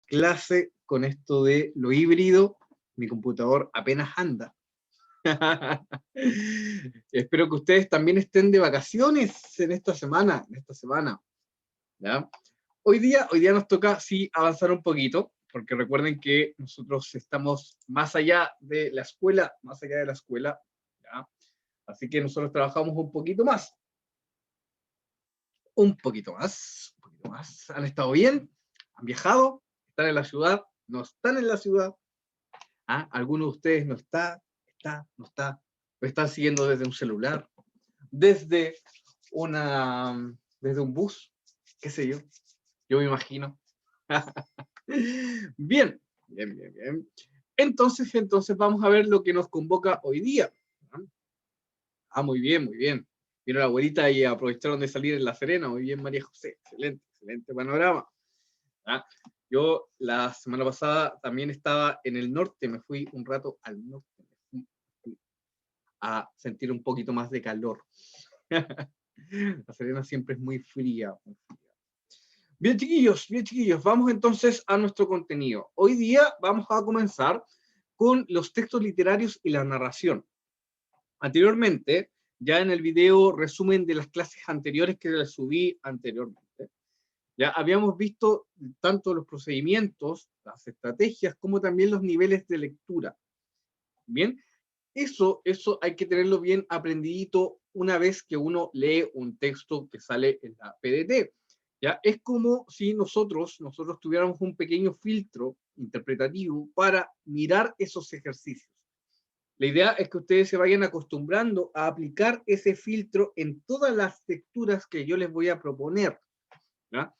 clase con esto de lo híbrido. Mi computador apenas anda. Espero que ustedes también estén de vacaciones en esta semana. ¿Ya? Hoy día nos toca sí avanzar un poquito, porque recuerden que nosotros estamos más allá de la escuela, ¿ya? Así que nosotros trabajamos un poquito más. Un poquito más. ¿Han estado bien? ¿Han viajado? ¿Están en la ciudad? ¿No están en la ciudad? ¿Ah? ¿Alguno de ustedes no está? ¿No está? ¿Lo están siguiendo desde un celular? ¿Desde desde un bus? ¿Qué sé yo? Yo me imagino. Bien. Entonces vamos a ver lo que nos convoca hoy día. Muy bien. Vino la abuelita y aprovecharon de salir en La Serena. Muy bien, María José. Excelente panorama. Yo la semana pasada también estaba en el norte, me fui un rato al norte, me fui a sentir un poquito más de calor. La Serena siempre es muy fría. Bien, chiquillos, vamos entonces a nuestro contenido. Hoy día vamos a comenzar con los textos literarios y la narración. Anteriormente, ya en el video resumen de las clases anteriores que les subí anteriormente, ya habíamos visto tanto los procedimientos, las estrategias, como también los niveles de lectura. Bien, eso hay que tenerlo bien aprendidito una vez que uno lee un texto que sale en la PDT. ¿Ya? Es como si nosotros tuviéramos un pequeño filtro interpretativo para mirar esos ejercicios. La idea es que ustedes se vayan acostumbrando a aplicar ese filtro en todas las lecturas que yo les voy a proponer. ¿Ya?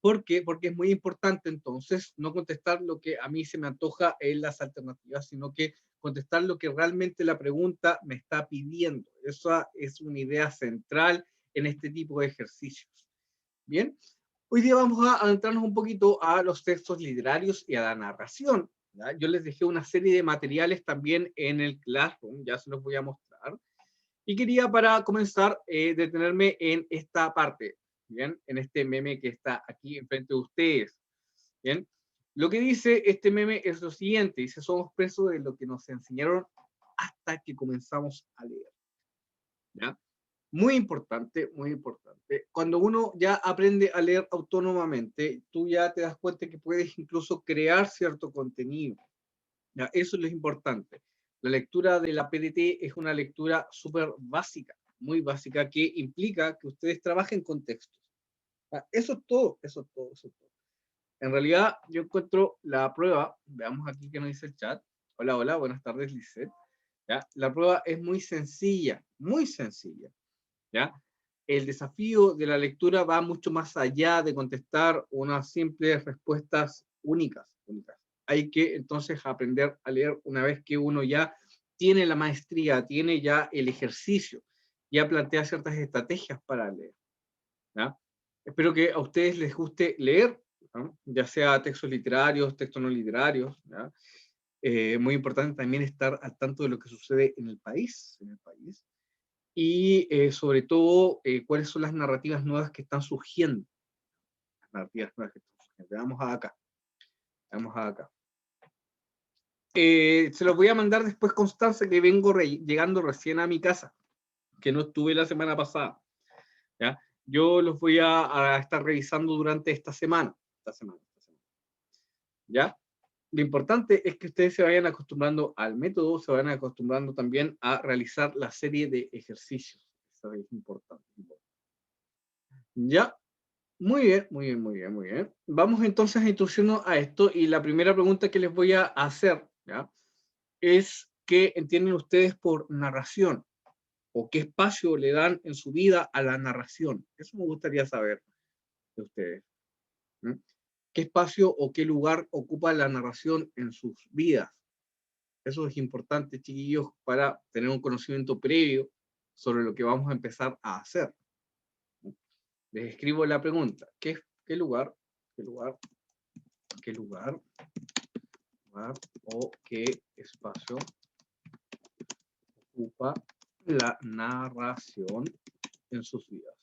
¿Por qué? Porque es muy importante entonces no contestar lo que a mí se me antoja en las alternativas, sino que contestar lo que realmente la pregunta me está pidiendo. Esa es una idea central en este tipo de ejercicios. Bien, hoy día vamos a adentrarnos un poquito a los textos literarios y a la narración. ¿Ya? Yo les dejé una serie de materiales también en el Classroom, ya se los voy a mostrar. Y quería para comenzar detenerme en esta parte, ¿bien? En este meme que está aquí enfrente de ustedes, ¿bien? Lo que dice este meme es lo siguiente, dice, somos presos de lo que nos enseñaron hasta que comenzamos a leer, ¿ya? Muy importante, muy importante. Cuando uno ya aprende a leer autónomamente, tú ya te das cuenta que puedes incluso crear cierto contenido. ¿Ya? Eso es lo importante. La lectura de la PDT es una lectura súper básica, muy básica, que implica que ustedes trabajen con textos. Eso es todo. En realidad, yo encuentro la prueba, veamos aquí qué nos dice el chat. Hola, buenas tardes, Lisette. ¿Ya? La prueba es muy sencilla, ¿ya? El desafío de la lectura va mucho más allá de contestar unas simples respuestas únicas. Hay que entonces aprender a leer una vez que uno ya tiene la maestría, tiene ya el ejercicio, ya plantea ciertas estrategias para leer. ¿Ya? Espero que a ustedes les guste leer, ¿no? Ya sea textos literarios, textos no literarios. ¿Ya? Muy importante también estar al tanto de lo que sucede en el país. Y sobre todo, cuáles son las narrativas nuevas que están surgiendo. Veamos acá. Se los voy a mandar después, Constanza, que vengo llegando recién a mi casa, que no estuve la semana pasada. ¿Ya? Yo los voy a estar revisando durante esta semana. ¿Ya? Lo importante es que ustedes se vayan acostumbrando al método, se vayan acostumbrando también a realizar la serie de ejercicios. Eso es importante. ¿Ya? Muy bien. Vamos entonces a introducirnos a esto y la primera pregunta que les voy a hacer, ¿ya? Es ¿qué entienden ustedes por narración? ¿O qué espacio le dan en su vida a la narración? Eso me gustaría saber de ustedes. ¿Mm? ¿Qué espacio o qué lugar ocupa la narración en sus vidas? Eso es importante, chiquillos, para tener un conocimiento previo sobre lo que vamos a empezar a hacer. Les escribo la pregunta. ¿Qué lugar o qué espacio ocupa la narración en sus vidas?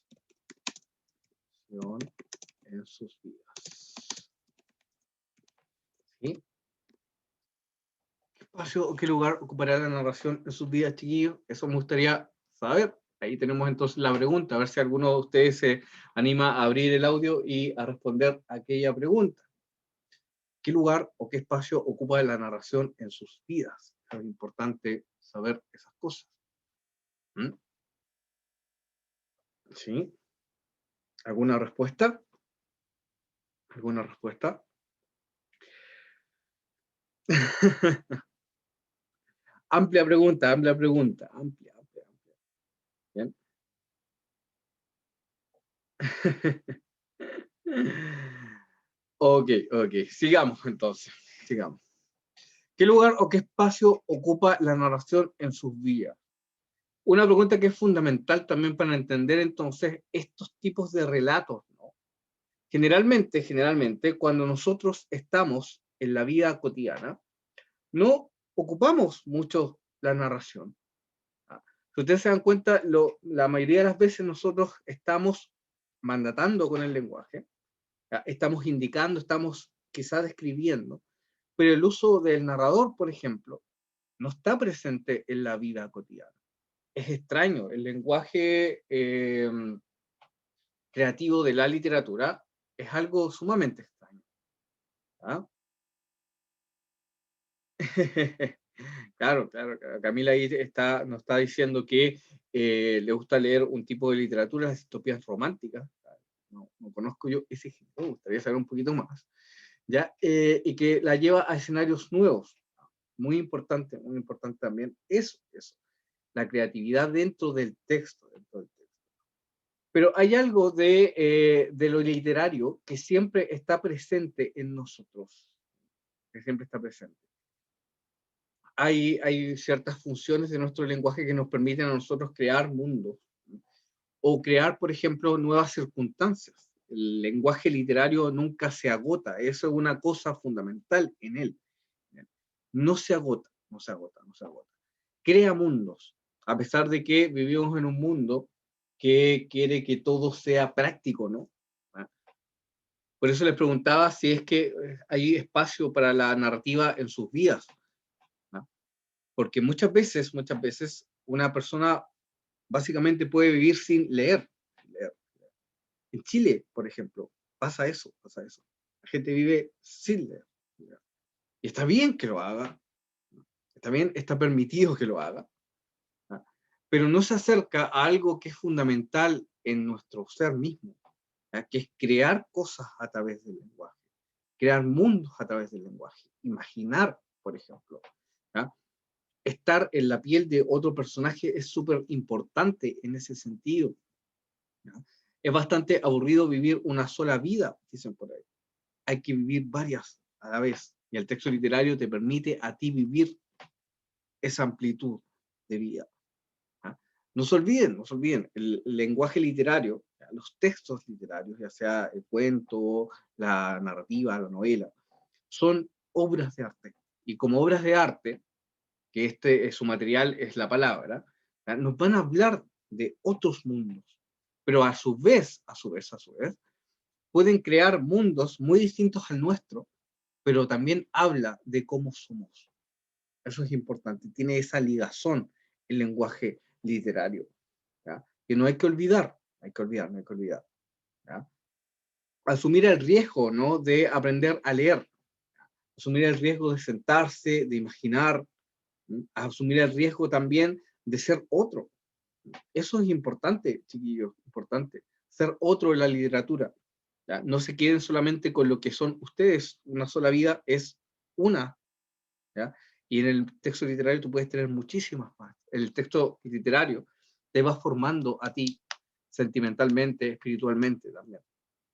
¿Sí? ¿Qué espacio o qué lugar ocupará la narración en sus vidas, chiquillos? Eso me gustaría saber. Ahí tenemos entonces la pregunta, a ver si alguno de ustedes se anima a abrir el audio y a responder a aquella pregunta. ¿Qué lugar o qué espacio ocupa la narración en sus vidas? Es importante saber esas cosas. ¿Mm? ¿Sí? ¿Alguna respuesta? ¿Alguna respuesta? Amplia pregunta, amplia pregunta. Amplia, amplia, amplia. ¿Bien? Ok, ok. Sigamos entonces. Sigamos. ¿Qué lugar o qué espacio ocupa la narración en sus vidas? Una pregunta que es fundamental también para entender entonces estos tipos de relatos, ¿no? Generalmente, cuando nosotros estamos en la vida cotidiana, no ocupamos mucho la narración. ¿Ah? Si ustedes se dan cuenta, la mayoría de las veces nosotros estamos mandatando con el lenguaje, ¿ya? Estamos indicando, estamos quizás describiendo, pero el uso del narrador, por ejemplo, no está presente en la vida cotidiana. Es extraño, el lenguaje creativo de la literatura es algo sumamente extraño. ¿Ah? Claro, claro, Camila ahí nos está diciendo que le gusta leer un tipo de literatura, las distopías románticas. No, no conozco yo ese género, me gustaría saber un poquito más. ¿Ya? Y que la lleva a escenarios nuevos. Muy importante también eso, la creatividad dentro del texto. Pero hay algo de lo literario que siempre está presente en nosotros, que siempre está presente. Hay ciertas funciones de nuestro lenguaje que nos permiten a nosotros crear mundos o crear, por ejemplo, nuevas circunstancias. El lenguaje literario nunca se agota, eso es una cosa fundamental en él. No se agota, no se agota, no se agota. Crea mundos, a pesar de que vivimos en un mundo que quiere que todo sea práctico, ¿no? ¿Ah? Por eso les preguntaba si es que hay espacio para la narrativa en sus vidas, ¿no? Porque muchas veces una persona básicamente puede vivir sin leer. En Chile, por ejemplo, pasa eso, pasa eso. La gente vive sin leer. Y está bien que lo haga, está bien, está permitido que lo haga, ¿no? Pero no se acerca a algo que es fundamental en nuestro ser mismo, ¿no? Que es crear cosas a través del lenguaje, crear mundos a través del lenguaje, imaginar, por ejemplo, ¿no? Estar en la piel de otro personaje es súper importante en ese sentido, ¿no? Es bastante aburrido vivir una sola vida, dicen por ahí. Hay que vivir varias a la vez. Y el texto literario te permite a ti vivir esa amplitud de vida. ¿Ah? No se olviden, el lenguaje literario, los textos literarios, ya sea el cuento, la narrativa, la novela, son obras de arte. Y como obras de arte, que su material es la palabra, ¿ya? Nos van a hablar de otros mundos, pero a su vez, pueden crear mundos muy distintos al nuestro, pero también habla de cómo somos. Eso es importante, tiene esa ligazón el lenguaje literario, ¿ya? Que no hay que olvidar, no hay que olvidar. ¿Ya? Asumir el riesgo, ¿no? De aprender a leer, asumir el riesgo de sentarse, de imaginar, asumir el riesgo también de ser otro. Eso es importante, chiquillos, importante. Ser otro en la literatura. ¿Ya? No se queden solamente con lo que son ustedes. Una sola vida es una. ¿Ya? Y en el texto literario tú puedes tener muchísimas más. El texto literario te va formando a ti sentimentalmente, espiritualmente también.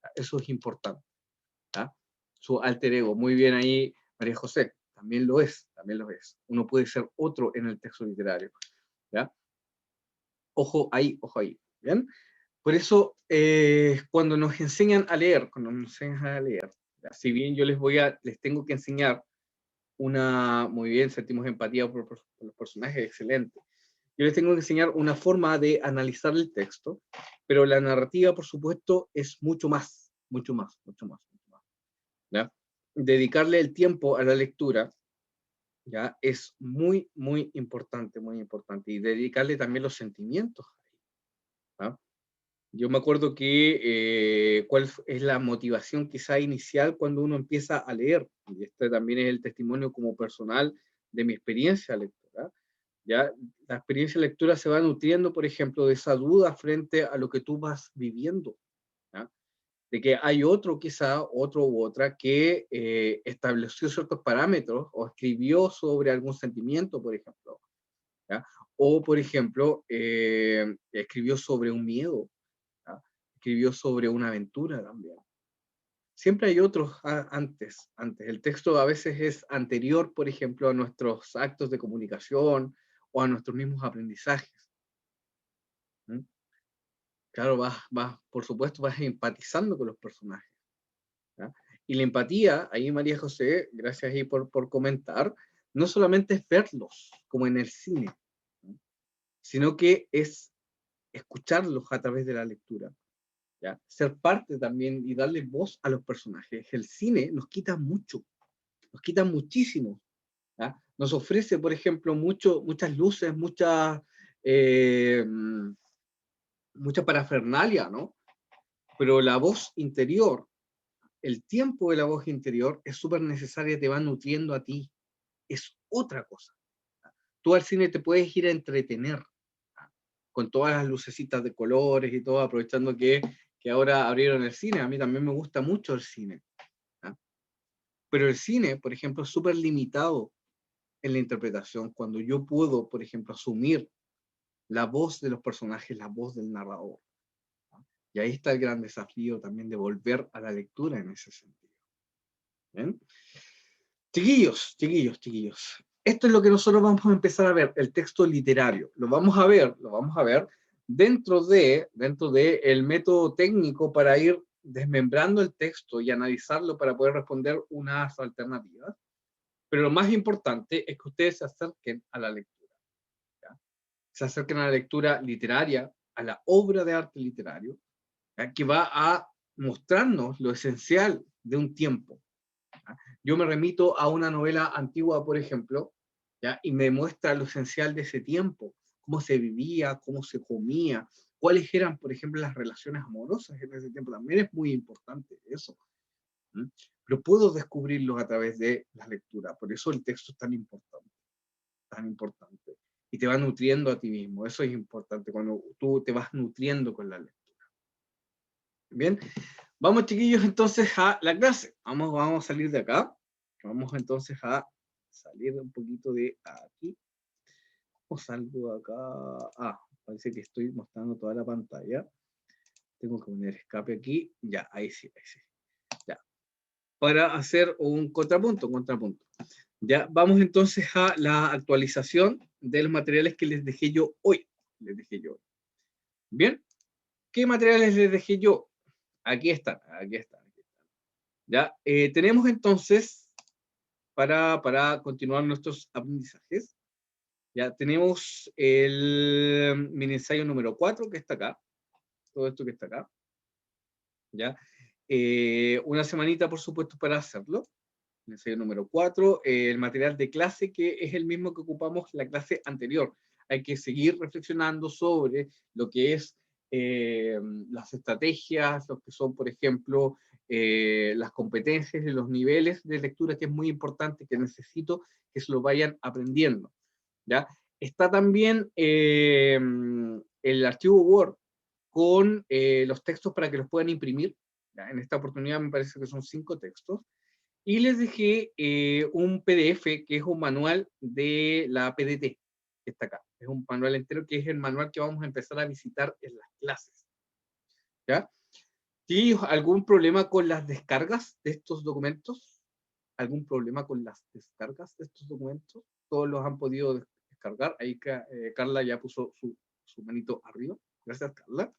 ¿Ya? Eso es importante. ¿Ya? Su alter ego. Muy bien ahí, María José. También lo es, también lo es. Uno puede ser otro en el texto literario. ¿Ya? Ojo ahí, ojo ahí. ¿Bien? Por eso, cuando nos enseñan a leer, si bien yo les tengo que enseñar muy bien, sentimos empatía por los personajes, excelente. Yo les tengo que enseñar una forma de analizar el texto, pero la narrativa, por supuesto, es mucho más, mucho más, mucho más, mucho más. ¿Ya? dedicarle el tiempo a la lectura, ¿ya? Es muy, muy importante, muy importante. Y dedicarle también los sentimientos. ¿Ah? Yo me acuerdo que es la motivación quizá inicial cuando uno empieza a leer. Y este también es el testimonio como personal de mi experiencia lectora. ¿Ya? La experiencia de lectura se va nutriendo, por ejemplo, de esa duda frente a lo que tú vas viviendo. ¿Ya? De que hay otro quizá, otro u otra, que estableció ciertos parámetros o escribió sobre algún sentimiento, por ejemplo. ¿Ya? O, por ejemplo, escribió sobre un miedo, ¿ya? Escribió sobre una aventura también. Siempre hay otros antes. El texto a veces es anterior, por ejemplo, a nuestros actos de comunicación o a nuestros mismos aprendizajes. ¿Mm? Claro, por supuesto, vas empatizando con los personajes. ¿Ya? Y la empatía, ahí María José, gracias ahí por comentar, no solamente es verlos como en el cine, ¿no? Sino que es escucharlos a través de la lectura, ¿ya? Ser parte también y darle voz a los personajes. El cine nos quita mucho, nos quita muchísimo, ¿ya? Nos ofrece, por ejemplo, muchas luces, eh, mucha parafernalia, ¿no? Pero la voz interior, el tiempo de la voz interior es súper necesaria, te va nutriendo a ti, es otra cosa. Tú al cine te puedes ir a entretener, con todas las lucecitas de colores y todo, aprovechando que ahora abrieron el cine. A mí también me gusta mucho el cine. ¿Ya? Pero el cine, por ejemplo, es súper limitado en la interpretación cuando yo puedo, por ejemplo, asumir la voz de los personajes, la voz del narrador. ¿Ya? Y ahí está el gran desafío también de volver a la lectura en ese sentido. ¿Bien? Chiquillos, chiquillos, chiquillos. Esto es lo que nosotros vamos a empezar a ver, el texto literario. Lo vamos a ver dentro de el método técnico para ir desmembrando el texto y analizarlo para poder responder unas alternativas. Pero lo más importante es que ustedes se acerquen a la lectura, ¿ya? Se acerquen a la lectura literaria, a la obra de arte literario, ¿ya? Que va a mostrarnos lo esencial de un tiempo. ¿Ya? Yo me remito a una novela antigua, por ejemplo, ¿ya? Y me muestra lo esencial de ese tiempo, cómo se vivía, cómo se comía, cuáles eran, por ejemplo, las relaciones amorosas en ese tiempo. También es muy importante eso. ¿Mm? Pero puedo descubrirlos a través de la lectura. Por eso el texto es tan importante, tan importante. Y te va nutriendo a ti mismo. Eso es importante, cuando tú te vas nutriendo con la lectura. Bien, vamos chiquillos entonces a la clase. Vamos a salir de acá. Vamos entonces a salir un poquito de aquí. O salgo de acá. Parece que estoy mostrando toda la pantalla. Tengo que poner escape aquí. Ya, ahí sí, ahí sí. Ya. Para hacer un contrapunto, Ya, vamos entonces a la actualización de los materiales que les dejé yo hoy. Bien, ¿qué materiales les dejé yo? Aquí están, aquí están. Ya, tenemos entonces, para continuar nuestros aprendizajes, ya tenemos el mini ensayo número 4 que está acá, todo esto que está acá, ya. Una semanita, por supuesto, para hacerlo. El ensayo número 4, el material de clase, que es el mismo que ocupamos la clase anterior. Hay que seguir reflexionando sobre lo que es las estrategias, lo que son, por ejemplo, las competencias y los niveles de lectura, que es muy importante, que necesito que se lo vayan aprendiendo. ¿Ya? Está también el archivo Word con los textos para que los puedan imprimir. ¿Ya? En esta oportunidad me parece que son 5 textos. Y les dejé un PDF que es un manual de la PDT, que está acá. Es un manual entero que es el manual que vamos a empezar a visitar en las clases. ¿Ya? ¿Sí? ¿Algún problema con las descargas de estos documentos? ¿Algún problema con las descargas de estos documentos? ¿Todos los han podido descargar? Ahí Carla ya puso su manito arriba. Gracias, Carla.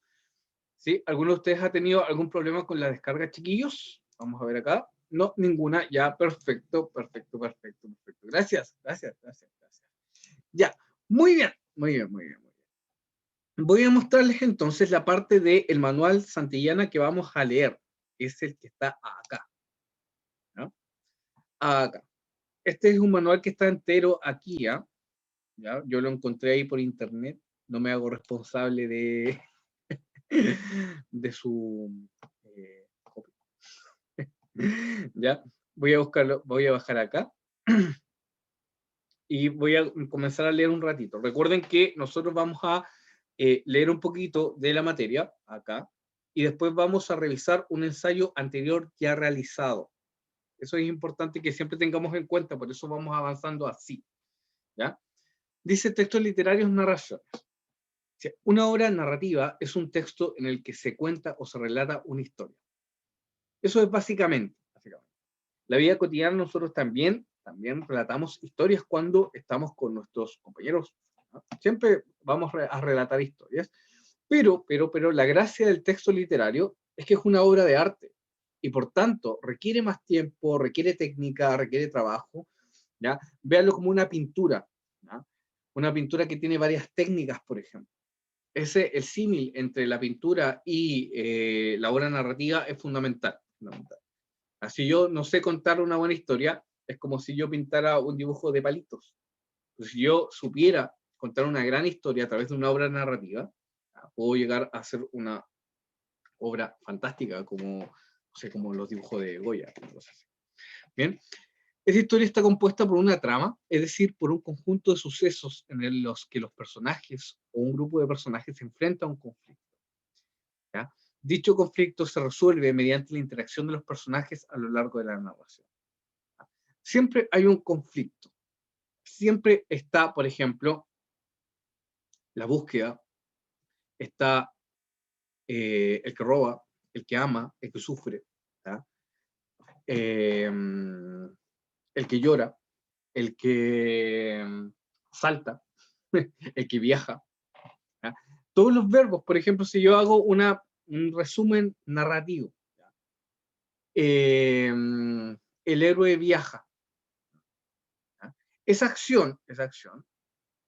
¿Sí? ¿Alguno de ustedes ha tenido algún problema con la descarga, chiquillos? Vamos a ver acá. No, ninguna. Ya, perfecto, perfecto, perfecto, perfecto. Gracias, gracias, gracias, gracias. Ya, muy bien, muy bien, muy bien, muy bien. Voy a mostrarles entonces la parte del manual Santillana que vamos a leer. Es el que está acá, ¿no? acá. Este es un manual que está entero aquí, ¿ya? Yo lo encontré ahí por internet, no me hago responsable de, de su copia. ¿Ya? Voy a buscarlo, voy a bajar acá y voy a comenzar a leer un ratito. Recuerden que nosotros vamos a leer un poquito de la materia acá y después vamos a revisar un ensayo anterior ya realizado. Eso es importante que siempre tengamos en cuenta, por eso vamos avanzando así. ¿Ya? Dice textos literarios, narraciones. Una obra narrativa es un texto en el que se cuenta o se relata una historia. Eso es básicamente. La vida cotidiana nosotros también relatamos historias cuando estamos con nuestros compañeros, ¿no? Siempre vamos a relatar historias, pero la gracia del texto literario es que es una obra de arte y por tanto requiere más tiempo, requiere técnica, requiere trabajo, ¿ya? Véanlo como una pintura, ¿ya? Una pintura que tiene varias técnicas, por ejemplo. El símil entre la pintura y la obra narrativa es fundamental, fundamental. Así yo no sé contar una buena historia, es como si yo pintara un dibujo de palitos. Pues si yo supiera contar una gran historia a través de una obra narrativa, puedo llegar a hacer una obra fantástica como, no sé, como los dibujos de Goya. Bien, esta historia está compuesta por una trama, es decir, por un conjunto de sucesos en los que los personajes o un grupo de personajes se enfrentan a un conflicto. ¿Ya? Dicho conflicto se resuelve mediante la interacción de los personajes a lo largo de la narración. Siempre hay un conflicto. Siempre está, por ejemplo, la búsqueda, está el que roba, el que ama, el que sufre, el que llora, el que salta, el que viaja. ¿Ya? Todos los verbos, por ejemplo, si yo hago un resumen narrativo, el héroe viaja. ¿Ya? Esa acción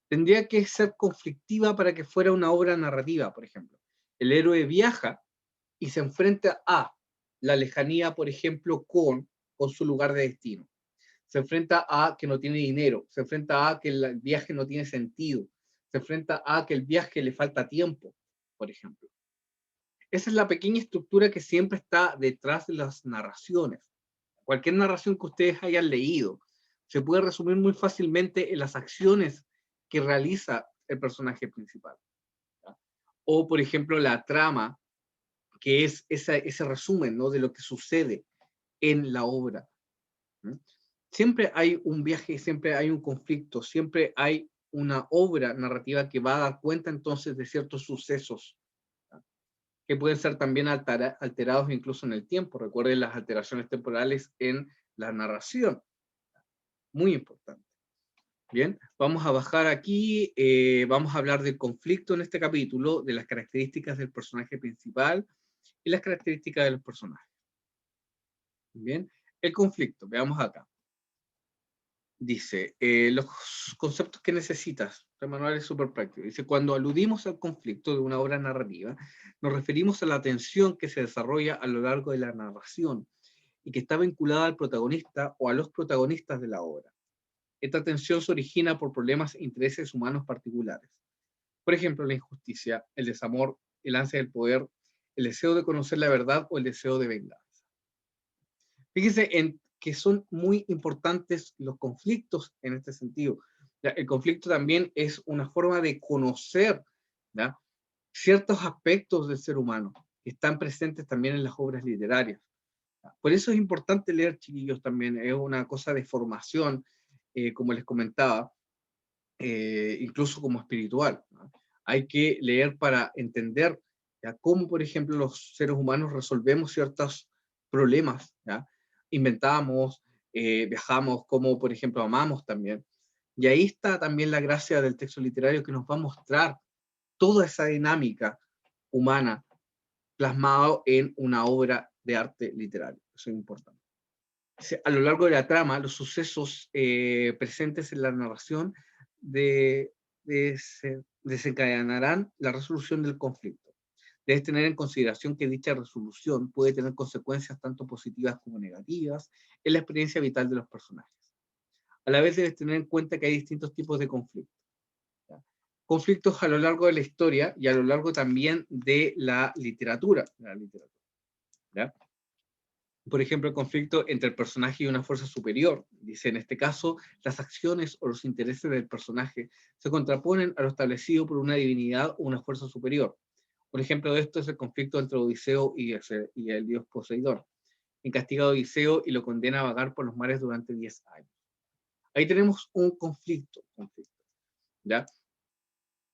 tendría que ser conflictiva para que fuera una obra narrativa, por ejemplo. El héroe viaja y se enfrenta a la lejanía, por ejemplo, con su lugar de destino. Se enfrenta a que no tiene dinero, se enfrenta a que el viaje no tiene sentido, se enfrenta a que el viaje le falta tiempo, por ejemplo. Esa es la pequeña estructura que siempre está detrás de las narraciones. Cualquier narración que ustedes hayan leído se puede resumir muy fácilmente en las acciones que realiza el personaje principal. ¿Ya? O, por ejemplo, la trama, que es ese resumen, ¿no?, de lo que sucede en la obra. ¿Mm? Siempre hay un viaje, siempre hay un conflicto, siempre hay una obra narrativa que va a dar cuenta entonces de ciertos sucesos, ¿ya?, que pueden ser también alterados incluso en el tiempo. Recuerden las alteraciones temporales en la narración. Muy importante. Bien, vamos a bajar aquí, vamos a hablar del conflicto en este capítulo, de las características del personaje principal y las características de los personajes. Bien, el conflicto, veamos acá. Dice, los conceptos que necesitas, el manual es súper práctico. Dice, cuando aludimos al conflicto de una obra narrativa, nos referimos a la tensión que se desarrolla a lo largo de la narración y que está vinculada al protagonista o a los protagonistas de la obra. Esta tensión se origina por problemas e intereses humanos particulares. Por ejemplo, la injusticia, el desamor, el ansia del poder, el deseo de conocer la verdad o el deseo de venganza. Fíjense en que son muy importantes los conflictos en este sentido. El conflicto también es una forma de conocer, ¿ya?, ciertos aspectos del ser humano que están presentes también en las obras literarias. Por eso es importante leer, chiquillos, también. Es una cosa de formación, como les comentaba, incluso como espiritual, ¿no? Hay que leer para entender, ¿ya?, cómo, por ejemplo, los seres humanos resolvemos ciertos problemas, ¿ya? Inventamos, viajamos, como por ejemplo amamos también. Y ahí está también la gracia del texto literario, que nos va a mostrar toda esa dinámica humana plasmado en una obra de arte literario. Eso es importante. A lo largo de la trama, los sucesos presentes en la narración desencadenarán la resolución del conflicto. Debes tener en consideración que dicha resolución puede tener consecuencias tanto positivas como negativas en la experiencia vital de los personajes. A la vez debes tener en cuenta que hay distintos tipos de conflictos. ¿Ya? Conflictos a lo largo de la historia y a lo largo también de la literatura. ¿Ya? Por ejemplo, el conflicto entre el personaje y una fuerza superior. Dice, en este caso, las acciones o los intereses del personaje se contraponen a lo establecido por una divinidad o una fuerza superior. Un ejemplo de esto es el conflicto entre Odiseo y el dios Poseidón. En castiga a Odiseo y lo condena a vagar por los mares durante 10 años. Ahí tenemos un conflicto, ¿ya?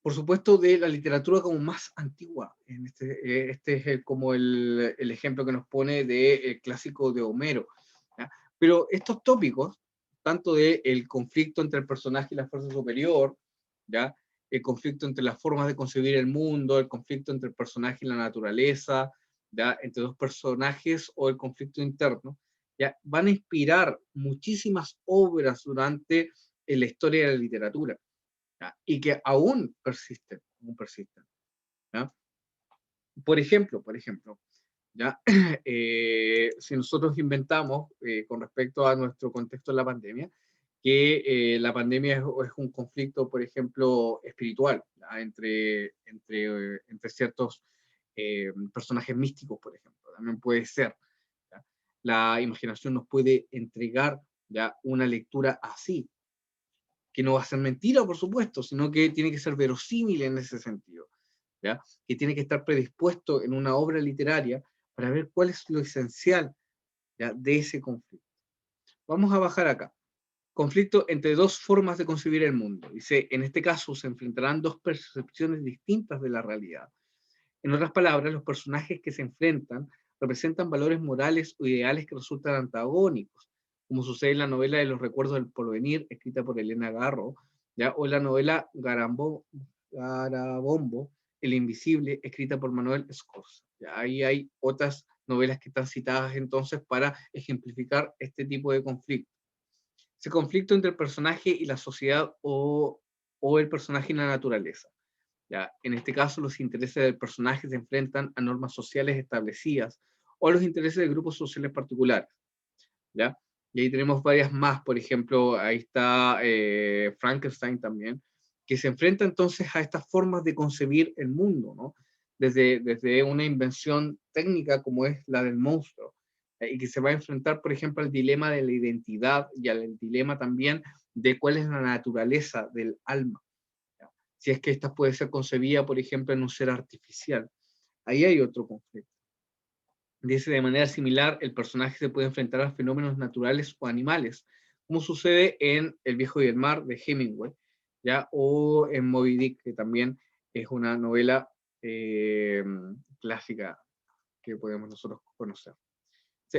Por supuesto, de la literatura como más antigua. Este es como el ejemplo que nos pone del clásico de Homero. ¿Ya? Pero estos tópicos, tanto del conflicto entre el personaje y la fuerza superior, ¿ya? El conflicto entre las formas de concebir el mundo, el conflicto entre el personaje y la naturaleza, ¿ya? Entre dos personajes o el conflicto interno, ¿ya? Van a inspirar muchísimas obras durante la historia de la literatura. ¿Ya? Y que aún persisten. ¿Ya? Por ejemplo, ¿ya? Si nosotros inventamos, con respecto a nuestro contexto de la pandemia, que la pandemia es un conflicto, por ejemplo, espiritual, entre ciertos personajes místicos, por ejemplo, también puede ser. ¿Ya? La imaginación nos puede entregar, ¿ya?, una lectura así, que no va a ser mentira, por supuesto, sino que tiene que ser verosímil en ese sentido, ¿ya? Que tiene que estar predispuesto en una obra literaria para ver cuál es lo esencial, ¿ya?, de ese conflicto. Vamos a bajar acá. Conflicto entre dos formas de concebir el mundo. Dice, en este caso se enfrentarán dos percepciones distintas de la realidad. En otras palabras, los personajes que se enfrentan representan valores morales o ideales que resultan antagónicos, como sucede en la novela de los recuerdos del porvenir, escrita por Elena Garro, ¿ya? O en la novela Garabombo, El Invisible, escrita por Manuel Escorza. ¿Ya? Ahí hay otras novelas que están citadas entonces para ejemplificar este tipo de conflicto. Ese conflicto entre el personaje y la sociedad o el personaje y la naturaleza. ¿Ya? En este caso, los intereses del personaje se enfrentan a normas sociales establecidas o a los intereses de grupos sociales particulares. ¿Ya? Y ahí tenemos varias más, por ejemplo, ahí está Frankenstein también, que se enfrenta entonces a estas formas de concebir el mundo, ¿no? Desde una invención técnica como es la del monstruo, y que se va a enfrentar, por ejemplo, al dilema de la identidad y al dilema también de cuál es la naturaleza del alma. ¿Ya? Si es que esta puede ser concebida, por ejemplo, en un ser artificial. Ahí hay otro conflicto. Dice, de manera similar, el personaje se puede enfrentar a fenómenos naturales o animales, como sucede en El viejo y el mar de Hemingway, ¿ya? O en Moby Dick, que también es una novela eh, clásica que podemos nosotros conocer.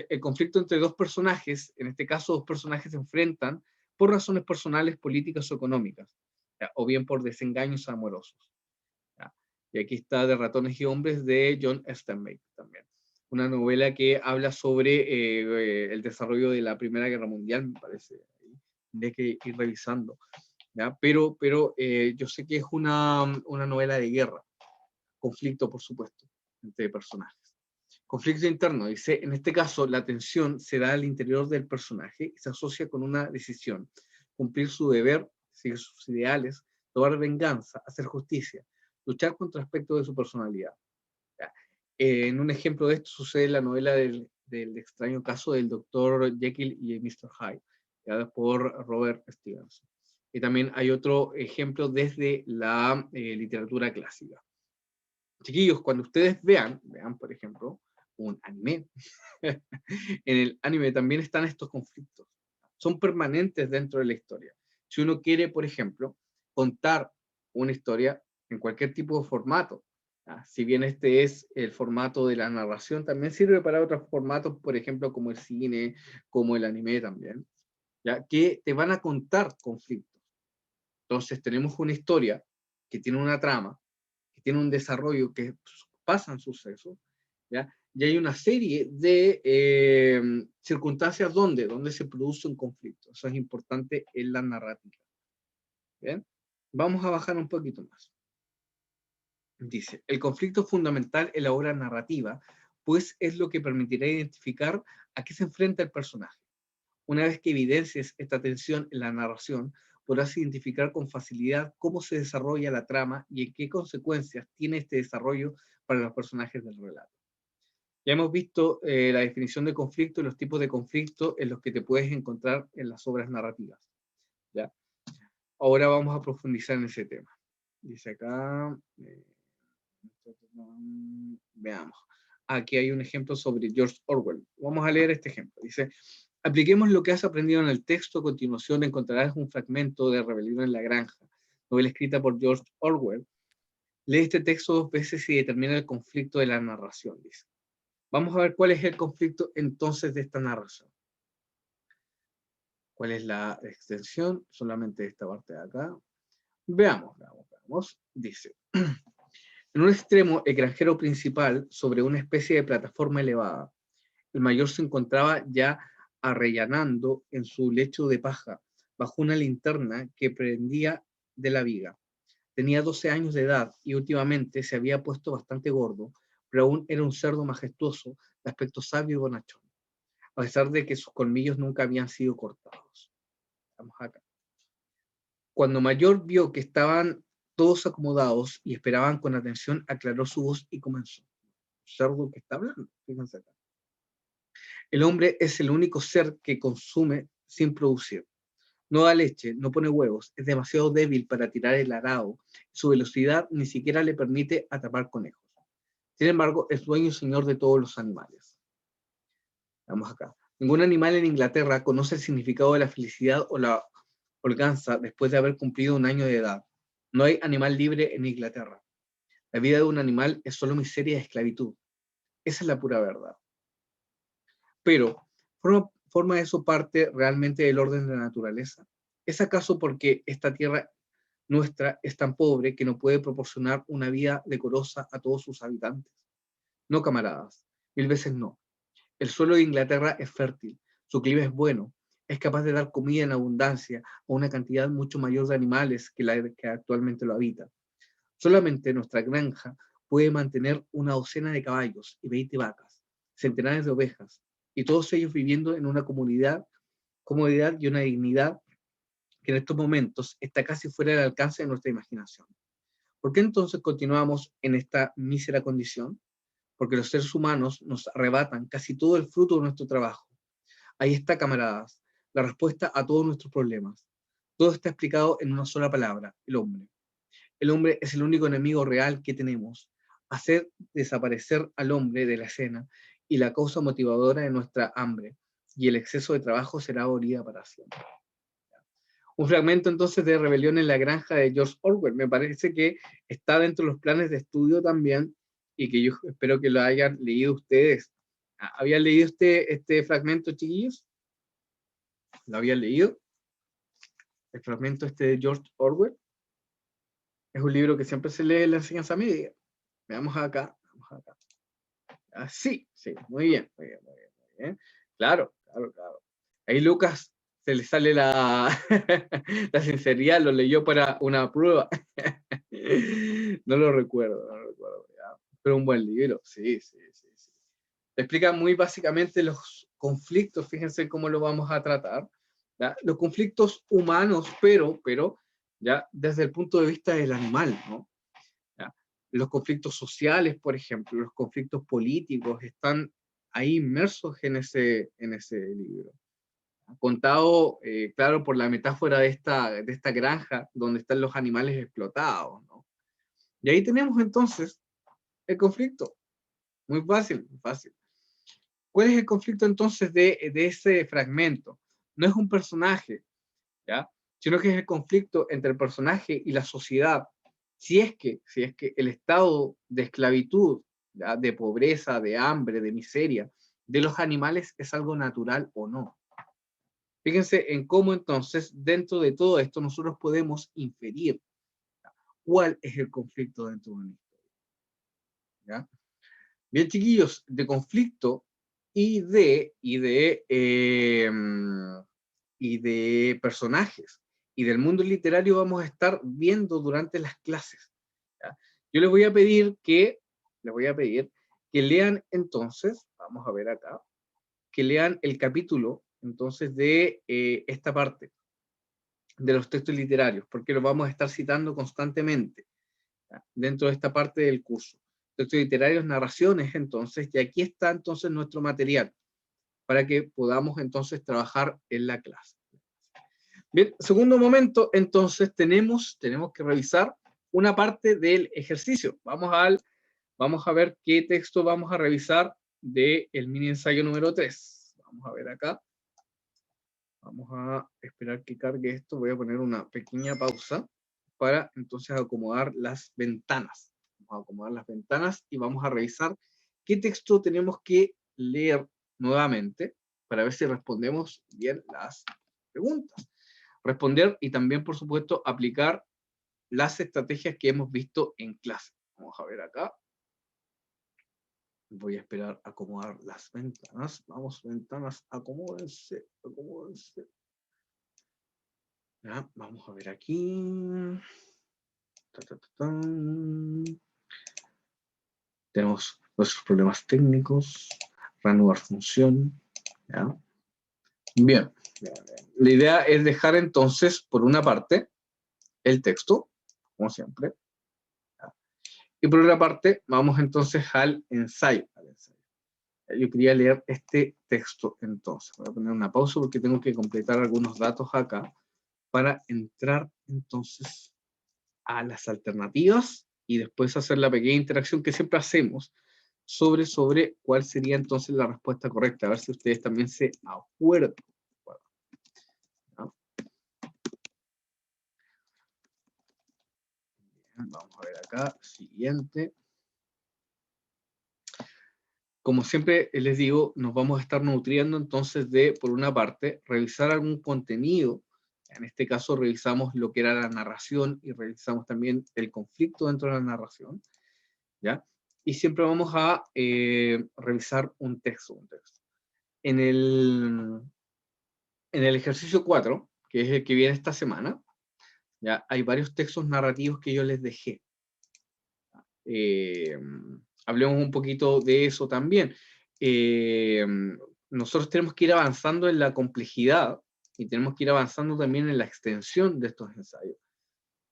El conflicto entre dos personajes, en este caso dos personajes se enfrentan por razones personales, políticas o económicas, ¿ya? O bien por desengaños amorosos. ¿Ya? Y aquí está De ratones y hombres de John Steinbeck también. Una novela que habla sobre el desarrollo de la Primera Guerra Mundial, me parece. De que ir revisando. ¿Ya? Pero yo sé que es una novela de guerra. Conflicto, por supuesto, entre personajes. Conflicto interno, dice, en este caso la tensión se da al interior del personaje y se asocia con una decisión, cumplir su deber, seguir sus ideales, tomar venganza, hacer justicia, luchar contra aspectos de su personalidad. En un ejemplo de esto sucede en la novela del extraño caso del Dr. Jekyll y Mr. Hyde, ¿ya?, por Robert Stevenson. Y también hay otro ejemplo desde la literatura clásica. Chiquillos, cuando ustedes vean, por ejemplo, un anime, en el anime también están estos conflictos. Son permanentes dentro de la historia. Si uno quiere, por ejemplo, contar una historia en cualquier tipo de formato, ¿ya? Si bien este es el formato de la narración, también sirve para otros formatos, por ejemplo, como el cine, como el anime también, ¿ya?, que te van a contar conflictos. Entonces tenemos una historia que tiene una trama, que tiene un desarrollo, que pasan sucesos, ¿ya? Y hay una serie de circunstancias donde se produce un conflicto. Eso es importante en la narrativa. ¿Bien? Vamos a bajar un poquito más. Dice, el conflicto fundamental en la obra narrativa, pues es lo que permitirá identificar a qué se enfrenta el personaje. Una vez que evidencies esta tensión en la narración, podrás identificar con facilidad cómo se desarrolla la trama y en qué consecuencias tiene este desarrollo para los personajes del relato. Ya hemos visto la definición de conflicto y los tipos de conflicto en los que te puedes encontrar en las obras narrativas. ¿Ya? Ahora vamos a profundizar en ese tema. Dice acá, veamos. Aquí hay un ejemplo sobre George Orwell. Vamos a leer este ejemplo. Dice, apliquemos lo que has aprendido en el texto. A continuación encontrarás un fragmento de Rebelión en la Granja, novela escrita por George Orwell. Lee este texto 2 veces y determina el conflicto de la narración, dice. Vamos a ver cuál es el conflicto entonces de esta narración. ¿Cuál es la extensión? Solamente esta parte de acá. Veamos. Dice, en un extremo, el granjero principal, sobre una especie de plataforma elevada, el mayor se encontraba ya arrellanando en su lecho de paja, bajo una linterna que prendía de la viga. Tenía 12 años de edad y últimamente se había puesto bastante gordo, pero aún era un cerdo majestuoso, de aspecto sabio y bonachón, a pesar de que sus colmillos nunca habían sido cortados. Vamos acá. Cuando Mayor vio que estaban todos acomodados y esperaban con atención, aclaró su voz y comenzó. Cerdo que está hablando, fíjense acá. El hombre es el único ser que consume sin producir. No da leche, no pone huevos, es demasiado débil para tirar el arado. Su velocidad ni siquiera le permite atrapar conejos. Sin embargo, es dueño y señor de todos los animales. Vamos acá. Ningún animal en Inglaterra conoce el significado de la felicidad o la holganza después de haber cumplido un año de edad. No hay animal libre en Inglaterra. La vida de un animal es solo miseria y esclavitud. Esa es la pura verdad. Pero, ¿forma eso parte realmente del orden de la naturaleza? ¿Es acaso porque esta tierra nuestra es tan pobre que no puede proporcionar una vida decorosa a todos sus habitantes? No, camaradas, 1000 veces no. El suelo de Inglaterra es fértil, su clima es bueno, es capaz de dar comida en abundancia a una cantidad mucho mayor de animales que la que actualmente lo habita. Solamente nuestra granja puede mantener una docena de caballos y 20 vacas, centenares de ovejas, y todos ellos viviendo en una comodidad y una dignidad que en estos momentos está casi fuera del alcance de nuestra imaginación. ¿Por qué entonces continuamos en esta mísera condición? Porque los seres humanos nos arrebatan casi todo el fruto de nuestro trabajo. Ahí está, camaradas, la respuesta a todos nuestros problemas. Todo está explicado en una sola palabra, el hombre. El hombre es el único enemigo real que tenemos. Hacer desaparecer al hombre de la escena y la causa motivadora de nuestra hambre y el exceso de trabajo será abolida para siempre. Un fragmento entonces de Rebelión en la Granja de George Orwell. Me parece que está dentro de los planes de estudio también y que yo espero que lo hayan leído ustedes. ¿Habían leído este fragmento, chiquillos? ¿Lo habían leído? El fragmento de George Orwell. Es un libro que siempre se lee en la enseñanza media. Veamos acá. Sí, muy bien, muy bien, muy bien, muy bien. Claro. Ahí Lucas se le sale la, la sinceridad, lo leyó para una prueba. No lo recuerdo, ya. Pero un buen libro, sí. Explica muy básicamente los conflictos, fíjense cómo lo vamos a tratar. ¿Ya? Los conflictos humanos, pero, ya desde el punto de vista del animal, ¿no? ¿Ya? Los conflictos sociales, por ejemplo, los conflictos políticos, están ahí inmersos en ese libro. Contado, claro, por la metáfora de esta granja donde están los animales explotados, ¿no? Y ahí tenemos entonces el conflicto. Muy fácil, muy fácil. ¿Cuál es el conflicto entonces de ese fragmento? No es un personaje, ¿ya? Sino que es el conflicto entre el personaje y la sociedad. Si es que el estado de esclavitud, ¿ya? De pobreza, de hambre, de miseria, de los animales es algo natural o no. Fíjense en cómo entonces, dentro de todo esto, nosotros podemos inferir cuál es el conflicto dentro de una historia. ¿Ya? Bien, chiquillos, de conflicto y de personajes y del mundo literario vamos a estar viendo durante las clases. ¿Ya? Yo les voy a pedir que lean entonces, vamos a ver acá, que lean el capítulo entonces de esta parte de los textos literarios, porque los vamos a estar citando constantemente, ¿ya?, dentro de esta parte del curso. Textos literarios, narraciones, entonces, y aquí está entonces nuestro material, para que podamos entonces trabajar en la clase. Bien, segundo momento, entonces tenemos que revisar una parte del ejercicio. Vamos a ver qué texto vamos a revisar del mini ensayo número 3. Vamos a ver acá. Vamos a esperar que cargue esto. Voy a poner una pequeña pausa para entonces acomodar las ventanas. Vamos a acomodar las ventanas y vamos a revisar qué texto tenemos que leer nuevamente para ver si respondemos bien las preguntas. Responder y también, por supuesto, aplicar las estrategias que hemos visto en clase. Vamos a ver acá. Voy a esperar a acomodar las ventanas. Vamos, ventanas, acomódense, acomódense. Ya, vamos a ver aquí. Tenemos nuestros problemas técnicos. Reanudar función. ¿Ya? Bien. La idea es dejar entonces, por una parte, el texto, como siempre. ¿Ya? Y por otra parte, vamos entonces al ensayo. Yo quería leer este texto entonces. Voy a poner una pausa porque tengo que completar algunos datos acá para entrar entonces a las alternativas y después hacer la pequeña interacción que siempre hacemos sobre cuál sería entonces la respuesta correcta. A ver si ustedes también se acuerdan. Bien, vamos a ver acá. Siguiente. Como siempre les digo, nos vamos a estar nutriendo entonces de, por una parte, revisar algún contenido. En este caso revisamos lo que era la narración y revisamos también el conflicto dentro de la narración, ¿ya? Y siempre vamos a revisar un texto. En el ejercicio 4, que es el que viene esta semana, ¿ya?, hay varios textos narrativos que yo les dejé. Hablemos un poquito de eso también. Nosotros tenemos que ir avanzando en la complejidad y tenemos que ir avanzando también en la extensión de estos ensayos,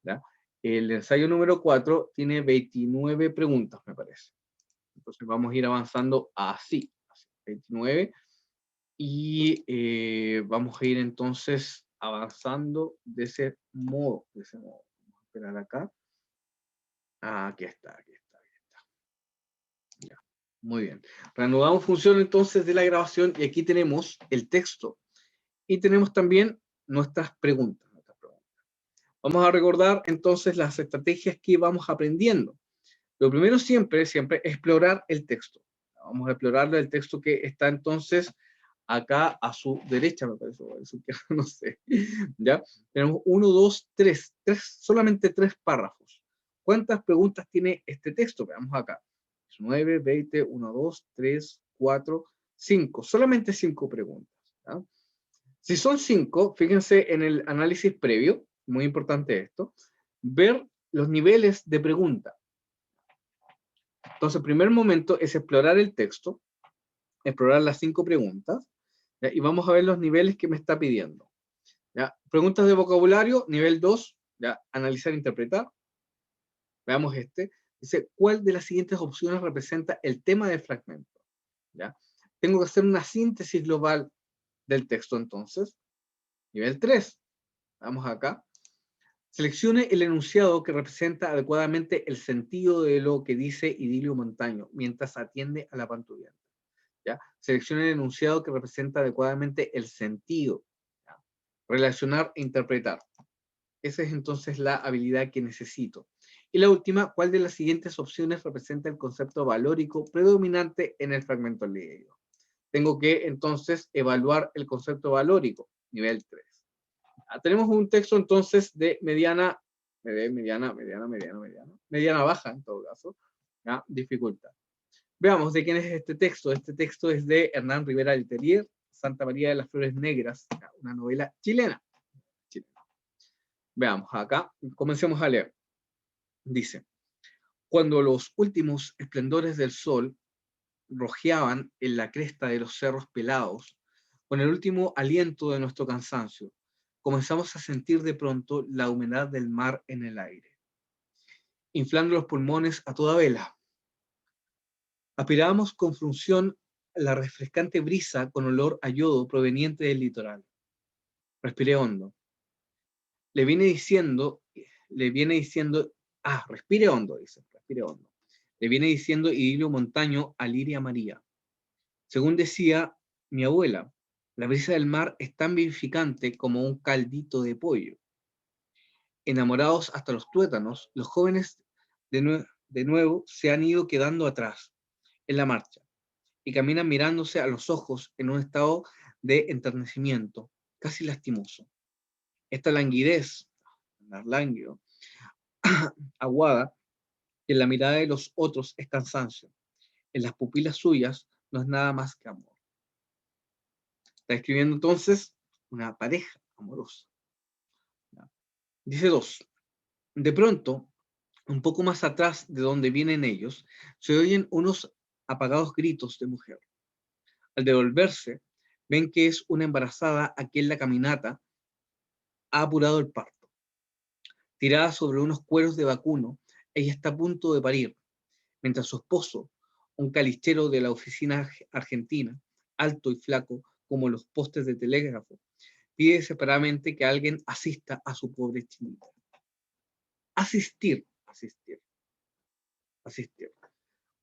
¿ya? El ensayo número 4 tiene 29 preguntas, me parece. Entonces vamos a ir avanzando así 29, y vamos a ir entonces avanzando de ese modo. Vamos a esperar acá. Aquí está. Ya, muy bien. Reanudamos función entonces de la grabación y aquí tenemos el texto y tenemos también nuestras preguntas. Vamos a recordar entonces las estrategias que vamos aprendiendo. Lo primero siempre es explorar el texto. Vamos a explorar el texto que está entonces acá a su derecha, me parece, o a su izquierda, no sé. ¿Ya? Tenemos 1, 2, 3, solamente 3 párrafos. ¿Cuántas preguntas tiene este texto? Veamos acá. 9, 20, 1, 2, 3, 4, 5. Solamente 5 preguntas. ¿Ya? Si son 5, fíjense en el análisis previo, muy importante esto, ver los niveles de pregunta. Entonces, el primer momento es explorar el texto, explorar las 5 preguntas, ¿ya?, y vamos a ver los niveles que me está pidiendo. ¿Ya? Preguntas de vocabulario, nivel 2, ¿ya?, analizar e interpretar. Veamos este. Dice, ¿cuál de las siguientes opciones representa el tema del fragmento? ¿Ya? Tengo que hacer una síntesis global del texto entonces. Nivel 3. Vamos acá. Seleccione el enunciado que representa adecuadamente el sentido de lo que dice Idilio Montaño mientras atiende a la pantullante. ¿Ya? Seleccione el enunciado que representa adecuadamente el sentido. ¿Ya? Relacionar e interpretar. Esa es entonces la habilidad que necesito. Y la última, ¿cuál de las siguientes opciones representa el concepto valórico predominante en el fragmento leído? Tengo que entonces evaluar el concepto valórico, nivel 3. Tenemos un texto entonces de mediana baja en todo caso, ¿ya?, dificultad. Veamos de quién es este texto. Este texto es de Hernán Rivera Letelier, Santa María de las Flores Negras, una novela chilena. Veamos acá, comencemos a leer. Dice, Cuando los últimos esplendores del sol rojeaban en la cresta de los cerros pelados, con el último aliento de nuestro cansancio, comenzamos a sentir de pronto la humedad del mar en el aire, inflando los pulmones a toda vela. Aspirábamos con fruición la refrescante brisa con olor a yodo proveniente del litoral. Respiré hondo. Le viene diciendo, respire hondo, dice, respire hondo. Le viene diciendo Idilio Montaño a Liria María. Según decía mi abuela, la brisa del mar es tan vivificante como un caldito de pollo. Enamorados hasta los tuétanos, los jóvenes de nuevo se han ido quedando atrás en la marcha y caminan mirándose a los ojos en un estado de enternecimiento casi lastimoso. Esta languidez, lánguido, aguada, que en la mirada de los otros es cansancio, en las pupilas suyas no es nada más que amor. Está escribiendo entonces una pareja amorosa. Dice 2. De pronto, un poco más atrás de donde vienen ellos, se oyen unos apagados gritos de mujer. Al devolverse, ven que es una embarazada a quien la caminata ha apurado el parto. Tirada sobre unos cueros de vacuno, ella está a punto de parir, mientras su esposo, un calichero de la oficina argentina, alto y flaco como los postes de telégrafo, pide desesperadamente que alguien asista a su pobre chinita. Asistir.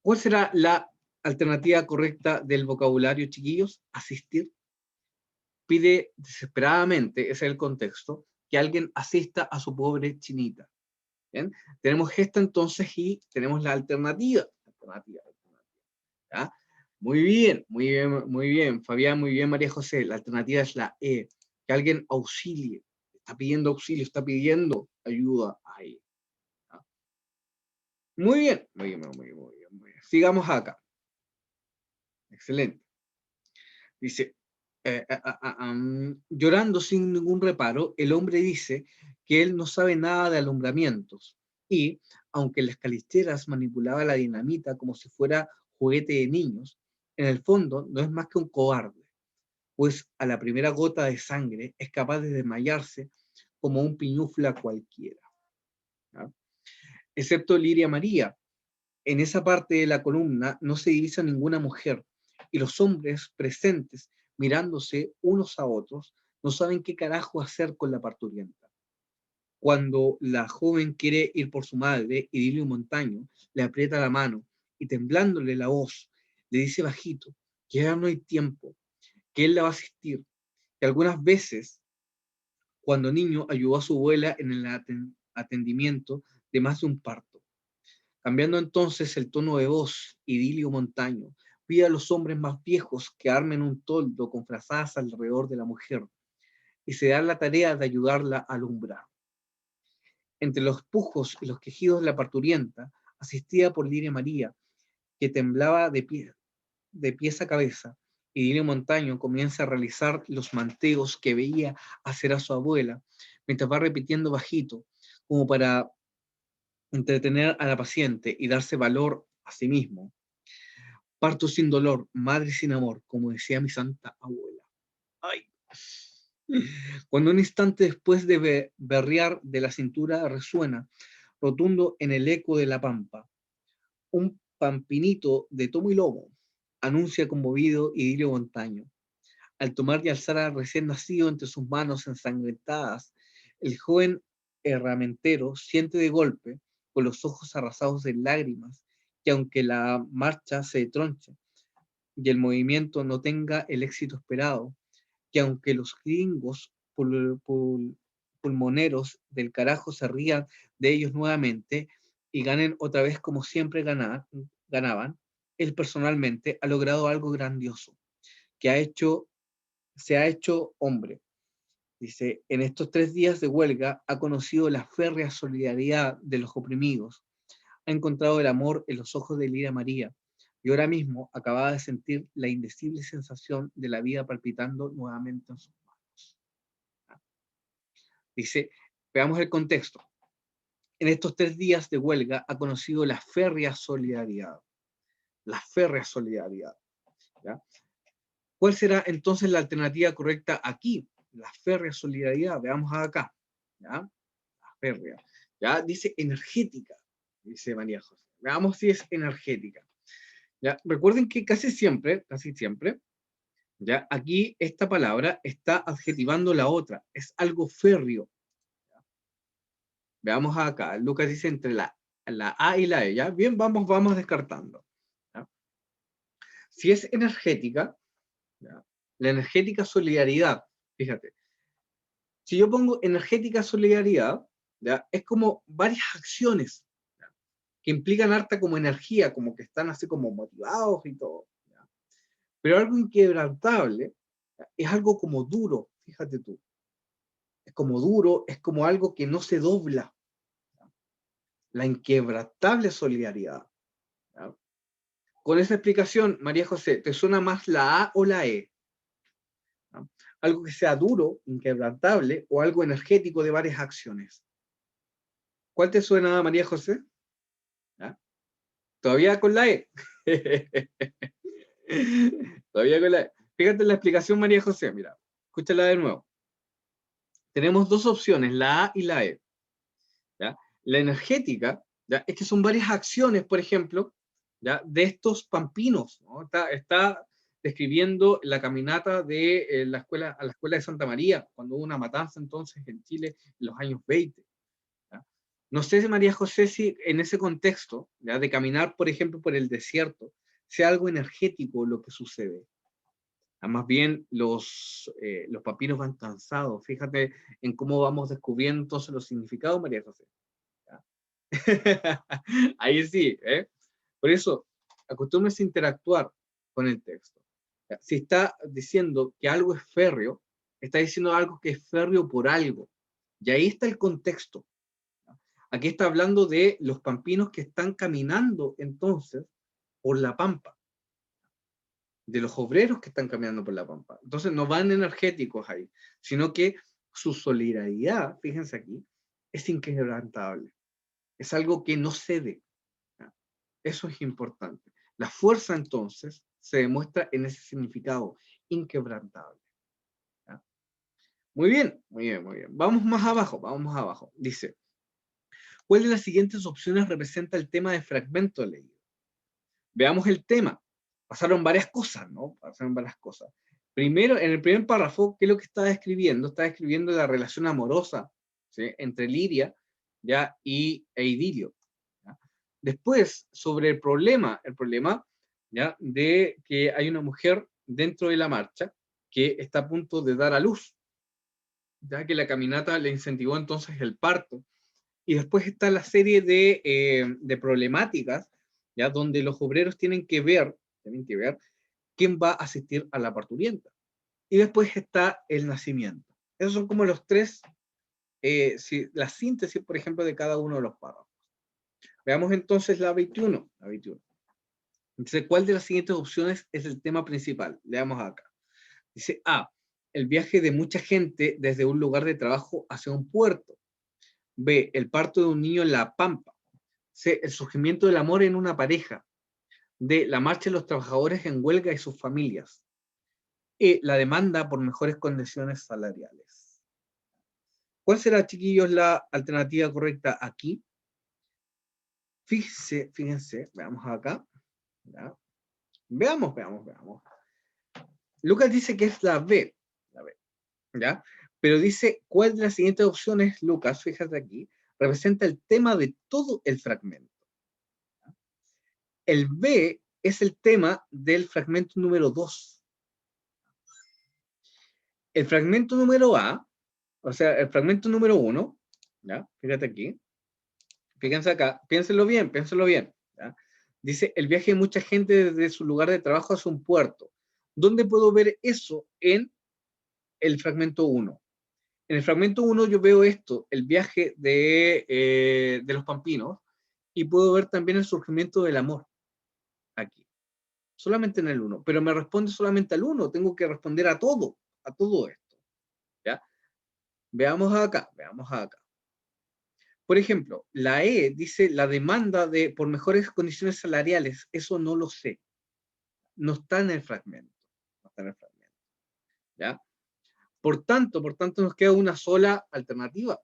¿Cuál será la alternativa correcta del vocabulario, chiquillos? Asistir. Pide desesperadamente, ese es el contexto, que alguien asista a su pobre chinita. ¿Bien? Tenemos esta entonces y tenemos la alternativa. ¿Ya? Muy bien, Fabián, muy bien, María José. La alternativa es la E, que alguien auxilie. Está pidiendo auxilio, está pidiendo ayuda ahí. ¿Ya? Muy bien. Sigamos acá. Excelente. Dice, llorando sin ningún reparo, el hombre dice que él no sabe nada de alumbramientos y, aunque las calisteras manipulaba la dinamita como si fuera juguete de niños, en el fondo no es más que un cobarde, pues a la primera gota de sangre es capaz de desmayarse como un piñufla cualquiera. ¿Ya? Excepto Liria María, en esa parte de la columna no se divisa ninguna mujer y los hombres presentes, mirándose unos a otros, no saben qué carajo hacer con la parturienta. Cuando la joven quiere ir por su madre, Idilio Montaño le aprieta la mano y temblándole la voz, le dice bajito que ya no hay tiempo, que él la va a asistir, que algunas veces, cuando niño, ayudó a su abuela en el atendimiento de más de un parto. Cambiando entonces el tono de voz, Idilio Montaño pide a los hombres más viejos que armen un toldo con frazadas alrededor de la mujer y se da la tarea de ayudarla a alumbrar. Entre los pujos y los quejidos de la parturienta, asistida por Liria María, que temblaba de pies a cabeza, Idilio Montaño comienza a realizar los manteos que veía hacer a su abuela, mientras va repitiendo bajito, como para entretener a la paciente y darse valor a sí mismo. Parto sin dolor, madre sin amor, como decía mi santa abuela. Ay. Cuando un instante después de berrear de la cintura resuena, rotundo en el eco de la pampa, un pampinito de tomo y lomo, anuncia conmovido Idilio Montaño. Al tomar y alzar al recién nacido entre sus manos ensangrentadas, el joven herramentero siente de golpe, con los ojos arrasados de lágrimas, que aunque la marcha se tronche y el movimiento no tenga el éxito esperado, que aunque los gringos pulmoneros del carajo se rían de ellos nuevamente y ganen otra vez como siempre ganaban, él personalmente ha logrado algo grandioso, que se ha hecho hombre. Dice, en estos 3 días de huelga ha conocido la férrea solidaridad de los oprimidos, ha encontrado el amor en los ojos de Liria María y ahora mismo acababa de sentir la indecible sensación de la vida palpitando nuevamente en sus manos. Dice, veamos el contexto. en estos 3 días de huelga ha conocido la férrea solidaridad. La férrea solidaridad. ¿Ya? ¿Cuál será entonces la alternativa correcta aquí? La férrea solidaridad. Veamos acá. ¿Ya? La férrea. ¿Ya? Dice energética, dice María José. Veamos si es energética. ¿Ya? Recuerden que casi siempre, ¿ya? Aquí esta palabra está adjetivando la otra. Es algo férreo. ¿Ya? Veamos acá. Lucas dice entre la A y la E. ¿Ya? Bien, vamos descartando. ¿Ya? Si es energética, ¿ya? La energética solidaridad, fíjate. Si yo pongo energética solidaridad, ¿ya? Es como varias acciones, ¿ya? Que implican harta como energía, como que están así como motivados y todo. ¿Ya? Pero algo inquebrantable, ¿ya? Es algo como duro, fíjate tú. Es como duro, es como algo que no se dobla. ¿Ya? La inquebrantable solidaridad. ¿Ya? Con esa explicación, María José, ¿te suena más la A o la E? ¿Ya? Algo que sea duro, inquebrantable, o algo energético de varias acciones. ¿Cuál te suena, María José? ¿Ya? Todavía con la E. Todavía con la E. Fíjate en la explicación, María José, mira, escúchala de nuevo. Tenemos dos opciones, la A y la E. ¿Ya? La energética, ¿ya? Es que son varias acciones, por ejemplo, ¿ya? De estos pampinos, ¿no? Está describiendo la caminata de a la escuela de Santa María, cuando hubo una matanza entonces en Chile en los años 20. ¿Ya? No sé, si María José, si en ese contexto, ¿ya? De caminar, por ejemplo, por el desierto, sea algo energético lo que sucede. Más bien los papiros van cansados. Fíjate en cómo vamos descubriendo entonces los significados, María José. ¿Ya? Ahí sí, ¿eh? Por eso, acostúmbrese a interactuar con el texto. ¿Ya? Si está diciendo que algo es férreo, está diciendo algo que es férreo por algo. Y ahí está el contexto. Aquí está hablando de los pampinos que están caminando entonces por la pampa, de los obreros que están caminando por la pampa. Entonces no van energéticos ahí, sino que su solidaridad, fíjense aquí, es inquebrantable. Es algo que no cede. ¿Ya? Eso es importante. La fuerza entonces se demuestra en ese significado, inquebrantable. ¿Ya? Muy bien, muy bien, muy bien. Vamos más abajo, vamos más abajo. Dice, ¿cuál de las siguientes opciones representa el tema de fragmento leído? Veamos el tema. Pasaron varias cosas, ¿no? Pasaron varias cosas. Primero, en el primer párrafo, ¿qué es lo que estaba escribiendo? Estaba escribiendo la relación amorosa, ¿sí? Entre Lidia, ¿ya? E Idilio. ¿Ya? Después, sobre el problema, ¿ya? De que hay una mujer dentro de la marcha que está a punto de dar a luz, ya que la caminata le incentivó entonces el parto. Y después está la serie de problemáticas, ¿ya? Donde los obreros tienen que ver quién va a asistir a la parturienta. Y después está el nacimiento. Esos son como los tres, la síntesis, por ejemplo, de cada uno de los párrafos. Veamos entonces la 21. Entonces, ¿cuál de las siguientes opciones es el tema principal? Leamos acá. Dice A, el viaje de mucha gente desde un lugar de trabajo hacia un puerto. B, el parto de un niño en la pampa. C, el surgimiento del amor en una pareja. D, la marcha de los trabajadores en huelga y sus familias. E, la demanda por mejores condiciones salariales. ¿Cuál será, chiquillos, la alternativa correcta aquí? Fíjense, veamos acá. ¿Ya? Veamos. Lucas dice que es la B, ¿ya? Pero dice, ¿cuál de las siguientes opciones, Lucas, fíjate aquí, representa el tema de todo el fragmento? El B es el tema del fragmento número 2. El fragmento número A, o sea, el fragmento número 1, ¿ya? Fíjate aquí, fíjense acá, piénsenlo bien, ¿ya? Dice, el viaje de mucha gente desde su lugar de trabajo hacia un puerto. ¿Dónde puedo ver eso en el fragmento 1? En el fragmento 1 yo veo esto, el viaje de los pampinos, y puedo ver también el surgimiento del amor aquí. Solamente en el 1, pero me responde solamente al 1, tengo que responder a todo esto. ¿Ya? Veamos acá. Por ejemplo, la E dice la demanda por mejores condiciones salariales. Eso no lo sé. No está en el fragmento. No está en el fragmento. ¿Ya? Por tanto, nos queda una sola alternativa.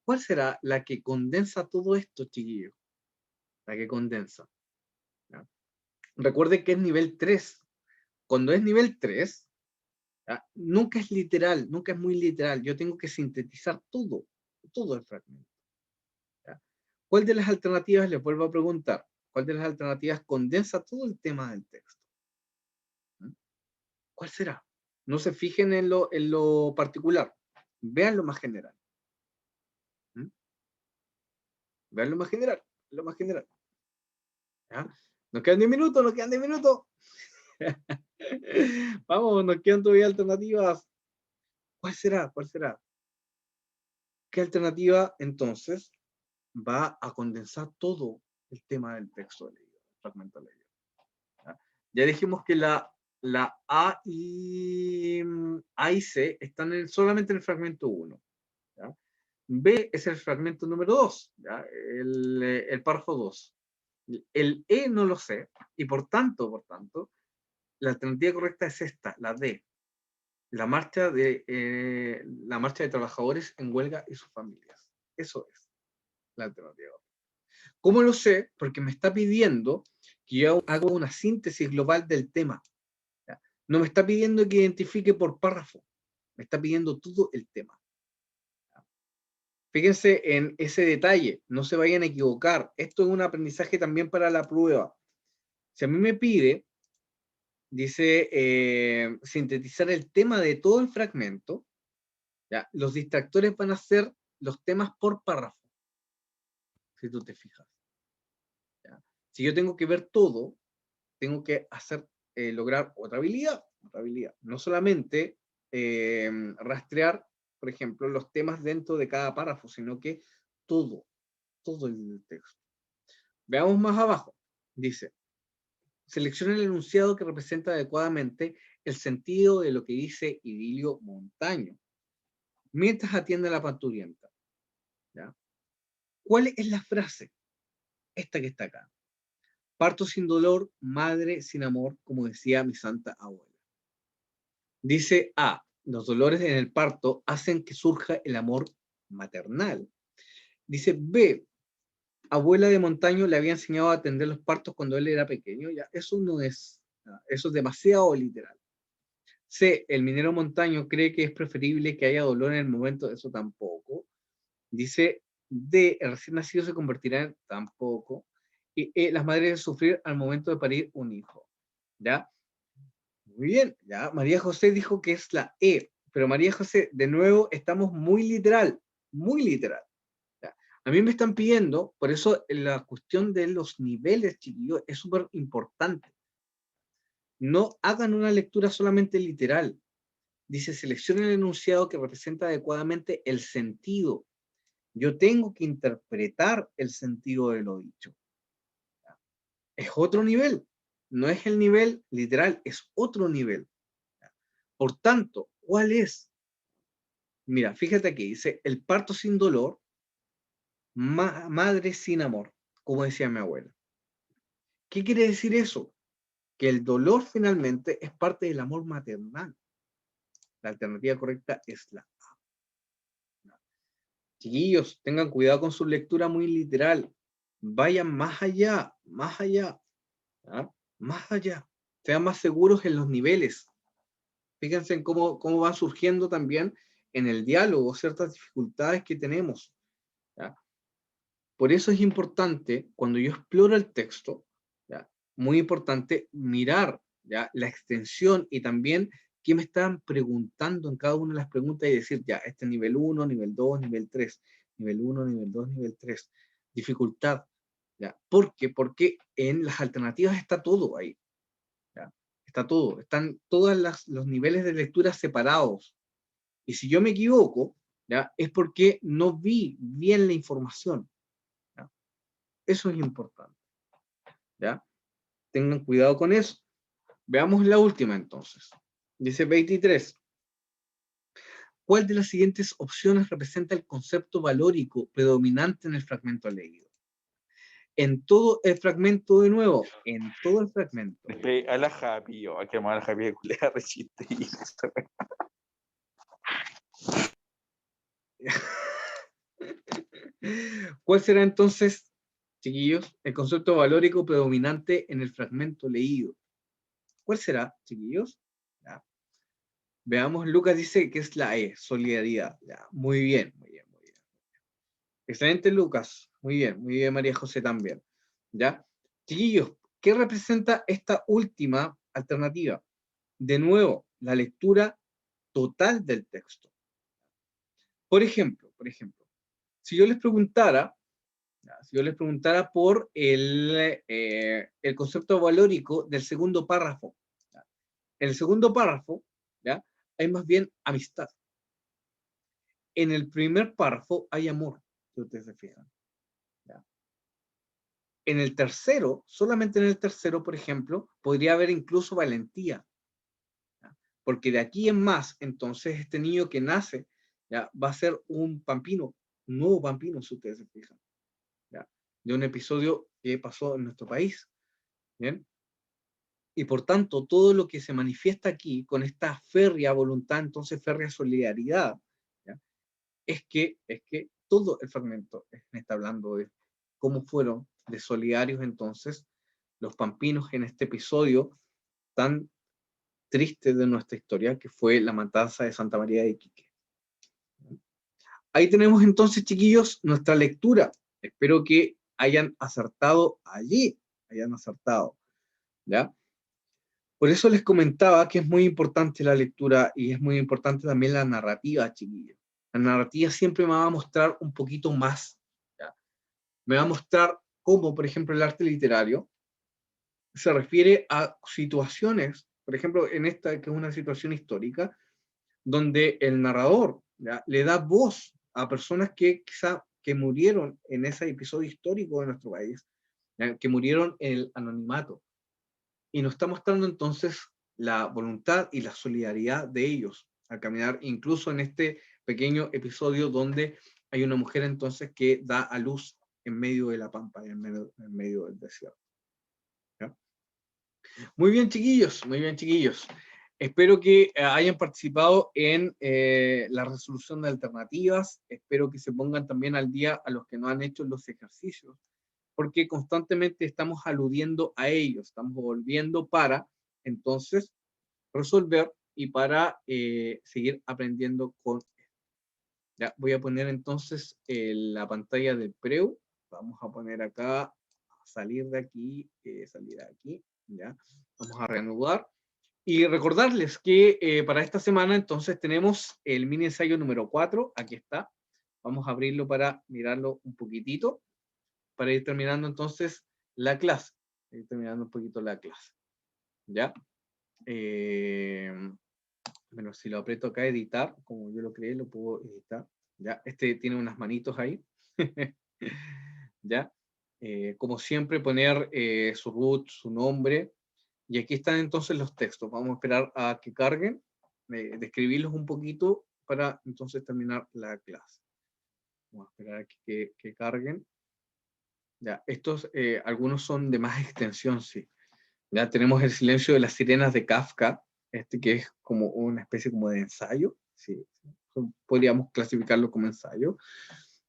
¿Cuál será la que condensa todo esto, chiquillos? La que condensa. ¿Ya? Recuerde que es nivel 3. Cuando es nivel 3, ¿ya? Nunca es literal, nunca es muy literal. Yo tengo que sintetizar todo el fragmento. ¿Ya? ¿Cuál de las alternativas, les vuelvo a preguntar, cuál de las alternativas condensa todo el tema del texto? ¿Cuál será? No se fijen en lo particular, vean lo más general. Vean lo más general, lo más general. ¿Ya? Nos quedan 10 minutos, nos quedan 10 minutos. Vamos, nos quedan todavía alternativas. ¿Cuál será? ¿Cuál será? ¿Qué alternativa entonces va a condensar todo el tema del texto leído, el fragmento leído? ¿Ya? Ya dijimos que la A y C están solamente en el fragmento 1. ¿Ya? B es el fragmento número 2, el párrafo 2. El E no lo sé, y por tanto, la alternativa correcta es esta, la D, la marcha de trabajadores en huelga y sus familias. Eso es la alternativa. ¿Cómo lo sé? Porque me está pidiendo que yo haga una síntesis global del tema. ¿Ya? No me está pidiendo que identifique por párrafo, me está pidiendo todo el tema. ¿Ya? Fíjense en ese detalle, no se vayan a equivocar. Esto es un aprendizaje también para la prueba. Si a mí me pide, dice, sintetizar el tema de todo el fragmento, ¿ya? Los distractores van a ser los temas por párrafo, si tú te fijas. ¿Ya? Si yo tengo que ver todo, tengo que lograr otra habilidad. No solamente rastrear, por ejemplo, los temas dentro de cada párrafo, sino que todo el texto. Veamos más abajo. Dice, selecciona el enunciado que representa adecuadamente el sentido de lo que dice Idilio Montaño, mientras atiende a la parturienta. ¿Ya? ¿Cuál es la frase? Esta que está acá. Parto sin dolor, madre sin amor, como decía mi santa abuela. Dice A, los dolores en el parto hacen que surja el amor maternal. Dice B, abuela de Montaño le había enseñado a atender los partos cuando él era pequeño. Ya, eso no es, eso es demasiado literal. C, el minero Montaño cree que es preferible que haya dolor en el momento, eso tampoco. Dice D, el recién nacido se convertirá en tampoco. Y E, las madres de sufrir al momento de parir un hijo. ¿Ya? Muy bien, ya. María José dijo que es la E, pero María José, de nuevo, estamos muy literal, muy literal. ¿Ya? A mí me están pidiendo, por eso la cuestión de los niveles, chiquillos, es súper importante. No hagan una lectura solamente literal. Dice, selecciona el enunciado que representa adecuadamente el sentido. Yo tengo que interpretar el sentido de lo dicho. ¿Ya? Es otro nivel. No es el nivel literal, es otro nivel. ¿Ya? Por tanto, ¿cuál es? Mira, fíjate aquí, dice, el parto sin dolor, madre sin amor, como decía mi abuela. ¿Qué quiere decir eso? Que el dolor finalmente es parte del amor maternal. La alternativa correcta es la A. Chiquillos, tengan cuidado con su lectura muy literal. Vayan más allá, más allá, ¿ya? Más allá. Sean más seguros en los niveles. Fíjense en cómo van surgiendo también en el diálogo ciertas dificultades que tenemos. ¿Ya? Por eso es importante, cuando yo exploro el texto, ¿ya? Muy importante mirar, ¿ya? La extensión y también qué me están preguntando en cada una de las preguntas y decir, ya, este nivel 1, nivel 2, nivel 3, nivel 1, nivel 2, nivel 3. Dificultad. ¿Ya? ¿Por qué? Porque en las alternativas está todo ahí. ¿Ya? Está todo. Están todos los niveles de lectura separados. Y si yo me equivoco, ¿ya? Es porque no vi bien la información. ¿Ya? Eso es importante. ¿Ya? Tengan cuidado con eso. Veamos la última entonces. Dice 23. ¿Cuál de las siguientes opciones representa el concepto valórico predominante en el fragmento leído? En todo el fragmento de nuevo, en todo el fragmento. Después a la Happy, yo, a que a la Happy de culea rechiste. ¿Cuál será entonces, chiquillos, el concepto valórico predominante en el fragmento leído? ¿Cuál será, chiquillos? Ya. Veamos, Lucas dice que es la E, solidaridad. Ya. Muy bien, muy bien, muy bien. Excelente, Lucas. Muy bien, María José también. ¿Ya? Chiquillos, ¿qué representa esta última alternativa? De nuevo, la lectura total del texto. Por ejemplo, si yo les preguntara, por el concepto valórico del segundo párrafo. ¿Ya? En el segundo párrafo, ¿ya? Hay más bien amistad. En el primer párrafo hay amor, si ustedes se fijan. ¿Ya? En el tercero, solamente en el tercero, por ejemplo, podría haber incluso valentía. ¿Ya? Porque de aquí en más, entonces, este niño que nace, ¿ya? Va a ser un pampino, un nuevo pampino, si ustedes se fijan. ¿Ya? De un episodio que pasó en nuestro país. ¿Bien? Y por tanto, todo lo que se manifiesta aquí con esta férrea voluntad, entonces férrea solidaridad, ¿ya? es que todo el fragmento me está hablando de cómo fueron de solidarios entonces los pampinos en este episodio tan triste de nuestra historia, que fue la matanza de Santa María de Iquique. Ahí tenemos entonces, chiquillos, nuestra lectura. Espero que hayan acertado allí, ¿ya? Por eso les comentaba que es muy importante la lectura y es muy importante también la narrativa, chiquillos. La narrativa siempre me va a mostrar un poquito más, ¿ya? Me va a mostrar cómo, por ejemplo, el arte literario se refiere a situaciones, por ejemplo, en esta que es una situación histórica, donde el narrador, ¿ya? Le da voz a personas que quizá que murieron en ese episodio histórico de nuestro país, ¿ya? Que murieron en el anonimato. Y nos está mostrando entonces la voluntad y la solidaridad de ellos al caminar, incluso en este pequeño episodio donde hay una mujer entonces que da a luz en medio de la pampa, en medio del desierto. ¿Ya? Muy bien, chiquillos, muy bien, chiquillos. Espero que hayan participado en la resolución de alternativas. Espero que se pongan también al día a los que no han hecho los ejercicios, porque constantemente estamos aludiendo a ellos, estamos volviendo para entonces resolver y para seguir aprendiendo con. Ya, voy a poner entonces la pantalla del Preu. Vamos a poner acá, salir de aquí, salir de aquí, ya. Vamos a reanudar. Y recordarles que para esta semana entonces tenemos el mini ensayo número 4, aquí está. Vamos a abrirlo para mirarlo un poquitito, para ir terminando entonces la clase. Ir terminando un poquito la clase. ¿Ya? Bueno, si lo aprieto acá, editar, como yo lo creé, lo puedo editar. ¿Ya? Este tiene unas manitos ahí. ¿Ya? Como siempre, poner su root, su nombre. Y aquí están entonces los textos. Vamos a esperar a que carguen, describirlos un poquito para entonces terminar la clase. Vamos a esperar a que carguen. Ya, estos, algunos son de más extensión, sí. Ya tenemos el silencio de las sirenas de Kafka, que es como una especie como de ensayo, sí. Podríamos clasificarlo como ensayo,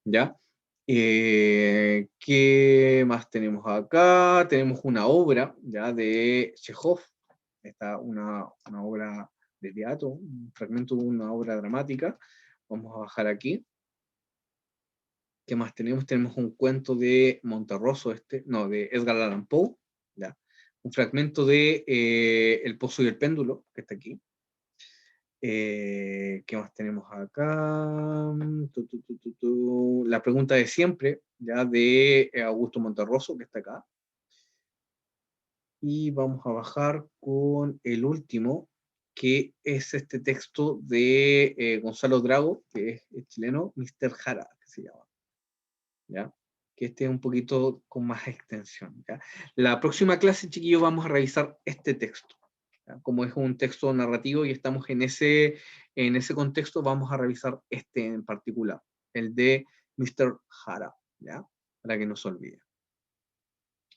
¿ya? ¿Qué más tenemos acá? Tenemos una obra, ¿ya? De Chekhov, está una obra de teatro, un fragmento de una obra dramática. Vamos a bajar aquí. ¿Qué más tenemos? Tenemos un cuento de Monterroso, de Edgar Allan Poe, ¿ya? Un fragmento de El Pozo y el Péndulo, que está aquí. ¿Qué más tenemos acá? La pregunta de siempre, ya de Augusto Monterroso, que está acá. Y vamos a bajar con el último, que es este texto de Gonzalo Drago, que es chileno, Mr. Jara, que se llama. ¿Ya? Que este es un poquito con más extensión, ¿ya? La próxima clase, chiquillos, vamos a revisar este texto, ¿ya? Como es un texto narrativo y estamos en ese contexto, vamos a revisar este en particular, el de Mr. Hara, ¿ya? Para que no se olvide.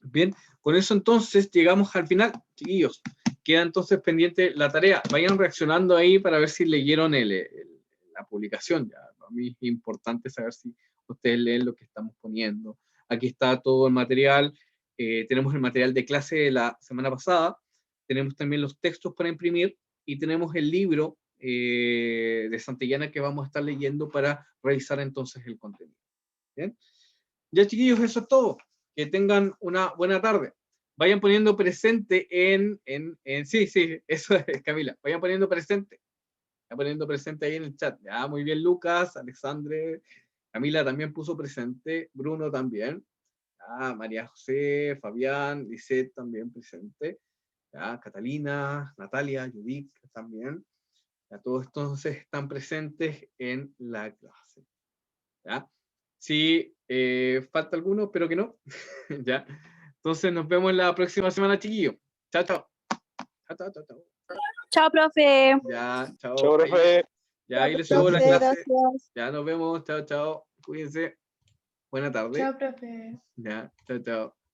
Bien, con eso entonces llegamos al final, chiquillos. Queda entonces pendiente la tarea. Vayan reaccionando ahí para ver si leyeron la publicación. Ya. Para mí es importante saber si ustedes leen lo que estamos poniendo. Aquí está todo el material. Tenemos el material de clase de la semana pasada. Tenemos también los textos para imprimir y tenemos el libro de Santillana que vamos a estar leyendo para revisar entonces el contenido. ¿Bien? Ya, chiquillos, eso es todo. Que tengan una buena tarde. Vayan poniendo presente sí, eso es, Camila. Vayan poniendo presente. Vayan poniendo presente ahí en el chat. Ya, muy bien, Lucas, Alexandre, Camila también puso presente, Bruno también. Ya, María José, Fabián, Lisette también presente. Ya, Catalina, Natalia, Judith también. Ya, todos entonces están presentes en la clase. ¿Ya? Si falta alguno, pero que no. ¿Ya? Entonces nos vemos la próxima semana, chiquillos. Chao, chao. Chao, chao, chao, chao. Chao, profe. Ya, chao. Chao, profe. Ya, ahí les Chao, subo la profe, clase. gracias. Ya nos vemos. Chao, chao. Cuídense. Buena tarde. Chao, profe. Ya, chao, chao.